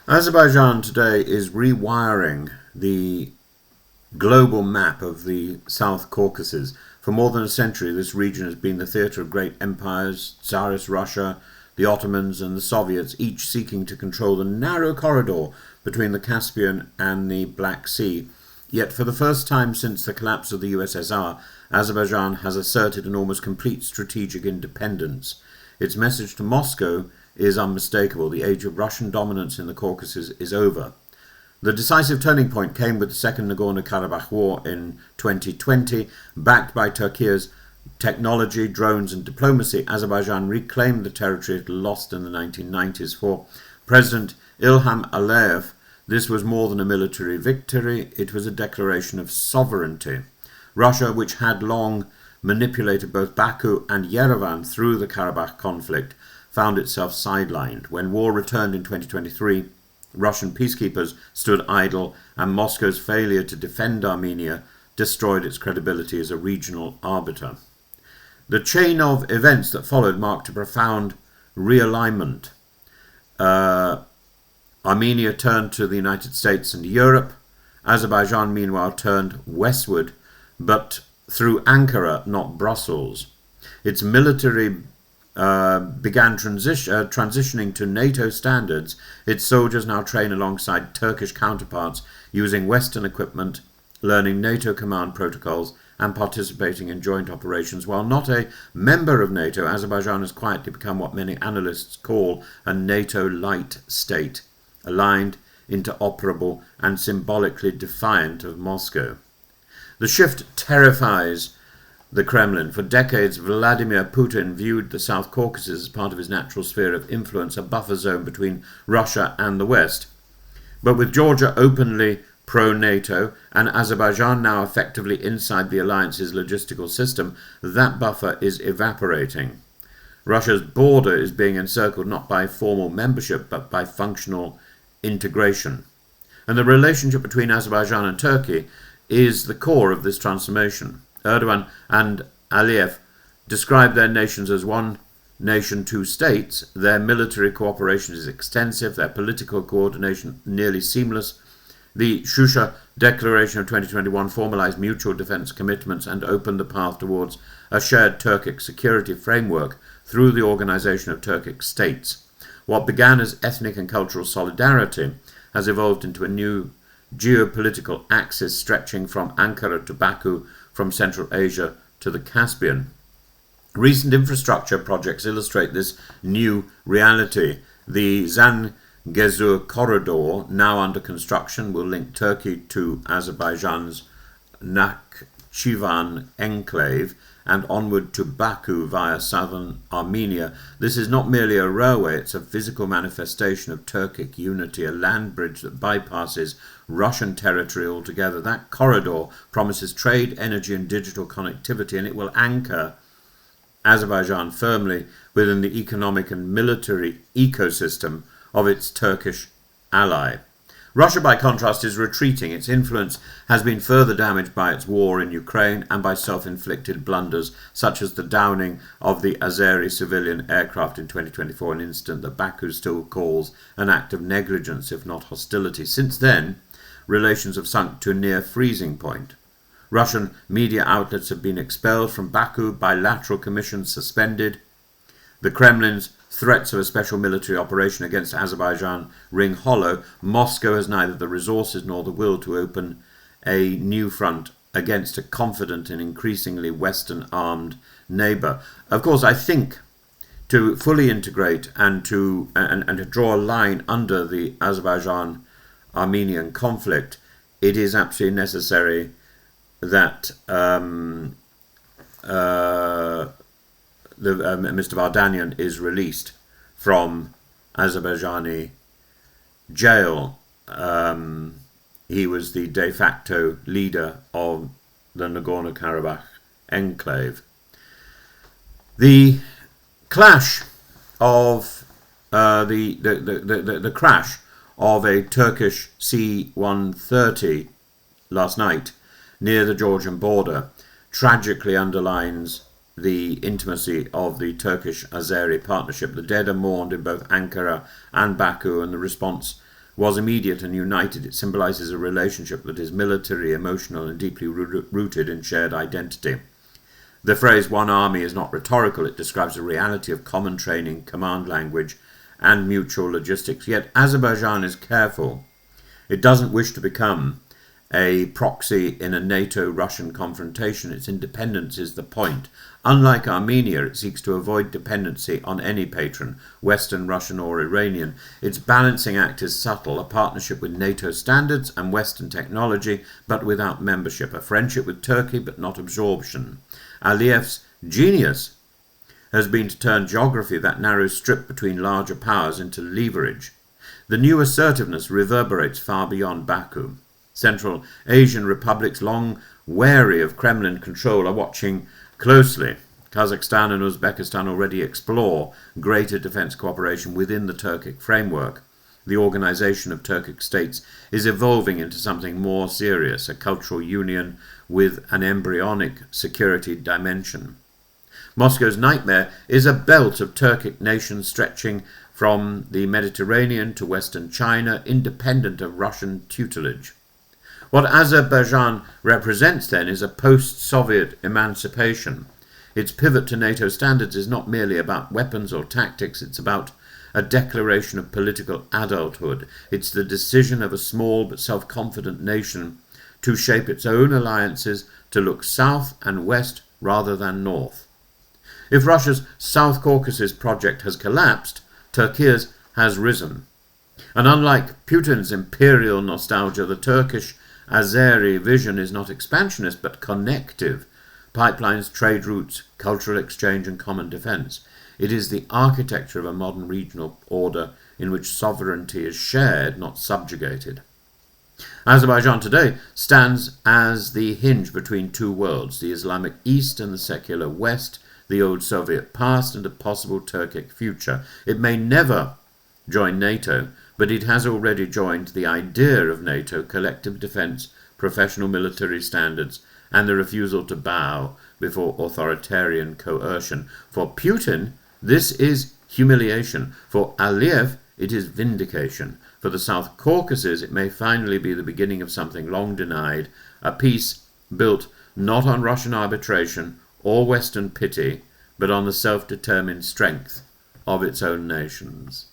Azerbaijan today is rewiring the global map of the South Caucasus. For more than a century, this region has been the theatre of great empires, Tsarist Russia, the Ottomans and the Soviets, each seeking to control the narrow corridor between the Caspian and the Black Sea. Yet for the first time since the collapse of the USSR, Azerbaijan has asserted an almost complete strategic independence. Its message to Moscow is unmistakable. The age of Russian dominance in the Caucasus is over. The decisive turning point came with the Second Nagorno-Karabakh War in 2020. Backed by Turkey's technology, drones and diplomacy, Azerbaijan reclaimed the territory it lost in the 1990s. For President Ilham Aliyev, this was more than a military victory, it was a declaration of sovereignty. Russia, which had long manipulated both Baku and Yerevan through the Karabakh conflict, found itself sidelined. When war returned in 2023, Russian peacekeepers stood idle, and Moscow's failure to defend Armenia destroyed its credibility as a regional arbiter. The chain of events that followed marked a profound realignment. Armenia turned to the United States and Europe. Azerbaijan, meanwhile, turned westward, but through Ankara, not Brussels. Its military began transitioning to NATO standards. Its soldiers now train alongside Turkish counterparts using Western equipment, learning NATO command protocols and participating in joint operations. While not a member of NATO, Azerbaijan has quietly become what many analysts call a NATO-lite state, aligned, interoperable and symbolically defiant of Moscow. The shift terrifies the Kremlin. For decades, Vladimir Putin viewed the South Caucasus as part of his natural sphere of influence, a buffer zone between Russia and the West. But with Georgia openly pro-NATO and Azerbaijan now effectively inside the alliance's logistical system, that buffer is evaporating. Russia's border is being encircled not by formal membership but by functional integration. And the relationship between Azerbaijan and Turkey is the core of this transformation. Erdogan and Aliyev describe their nations as one nation, two states. Their military cooperation is extensive, their political coordination nearly seamless. The Shusha Declaration of 2021 formalized mutual defense commitments and opened the path towards a shared Turkic security framework through the organization of Turkic states. What began as ethnic and cultural solidarity has evolved into a new geopolitical axis stretching from Ankara to Baku, from Central Asia to the Caspian. Recent infrastructure projects illustrate this new reality. The Zangezur corridor, now under construction, will link Turkey to Azerbaijan's Nakhchivan enclave and onward to Baku via southern Armenia. This is not merely a railway, it's a physical manifestation of Turkic unity, a land bridge that bypasses Russian territory altogether. That corridor promises trade, energy and digital connectivity, and it will anchor Azerbaijan firmly within the economic and military ecosystem of its Turkish ally. Russia, by contrast, is retreating. Its influence has been further damaged by its war in Ukraine and by self-inflicted blunders, such as the downing of the Azeri civilian aircraft in 2024, an incident that Baku still calls an act of negligence, if not hostility. Since then, relations have sunk to a near freezing point. Russian media outlets have been expelled from Baku, bilateral commissions suspended. The Kremlin's threats of a special military operation against Azerbaijan ring hollow. Moscow has neither the resources nor the will to open a new front against a confident and increasingly Western-armed neighbour. Of course, I think to fully integrate and to draw a line under the Azerbaijan-Armenian conflict, it is absolutely necessary that Mr. Vardanyan is released from Azerbaijani jail. He was the de facto leader of the Nagorno-Karabakh enclave. The clash of the crash of a Turkish C-130 last night near the Georgian border tragically underlines the intimacy of the Turkish-Azeri partnership. The dead are mourned in both Ankara and Baku, and the response was immediate and united. It symbolizes a relationship that is military, emotional, and deeply rooted in shared identity. The phrase "one army" is not rhetorical. It describes the reality of common training, command language, and mutual logistics. Yet Azerbaijan is careful. It doesn't wish to become a proxy in a NATO-Russian confrontation. Its independence is the point. Unlike Armenia, it seeks to avoid dependency on any patron, Western, Russian, or Iranian. Its balancing act is subtle, a partnership with NATO standards and Western technology, but without membership, a friendship with Turkey, but not absorption. Aliyev's genius has been to turn geography, that narrow strip between larger powers, into leverage. The new assertiveness reverberates far beyond Baku. Central Asian republics, long wary of Kremlin control, are watching closely. Kazakhstan and Uzbekistan already explore greater defence cooperation within the Turkic framework. The organisation of Turkic states is evolving into something more serious, a cultural union with an embryonic security dimension. Moscow's nightmare is a belt of Turkic nations stretching from the Mediterranean to Western China, independent of Russian tutelage. What Azerbaijan represents, then, is a post-Soviet emancipation. Its pivot to NATO standards is not merely about weapons or tactics, it's about a declaration of political adulthood. It's the decision of a small but self-confident nation to shape its own alliances, to look south and west rather than north. If Russia's South Caucasus project has collapsed, Turkey's has risen. And unlike Putin's imperial nostalgia, the Turkish-Azeri vision is not expansionist but connective. Pipelines, trade routes, cultural exchange and common defence. It is the architecture of a modern regional order in which sovereignty is shared, not subjugated. Azerbaijan today stands as the hinge between two worlds, the Islamic East and the secular West, the old Soviet past and a possible Turkic future. It may never join NATO, but it has already joined the idea of NATO, collective defence, professional military standards, and the refusal to bow before authoritarian coercion. For Putin, this is humiliation. For Aliyev, it is vindication. For the South Caucasus, it may finally be the beginning of something long denied, a peace built not on Russian arbitration or Western pity, but on the self-determined strength of its own nations.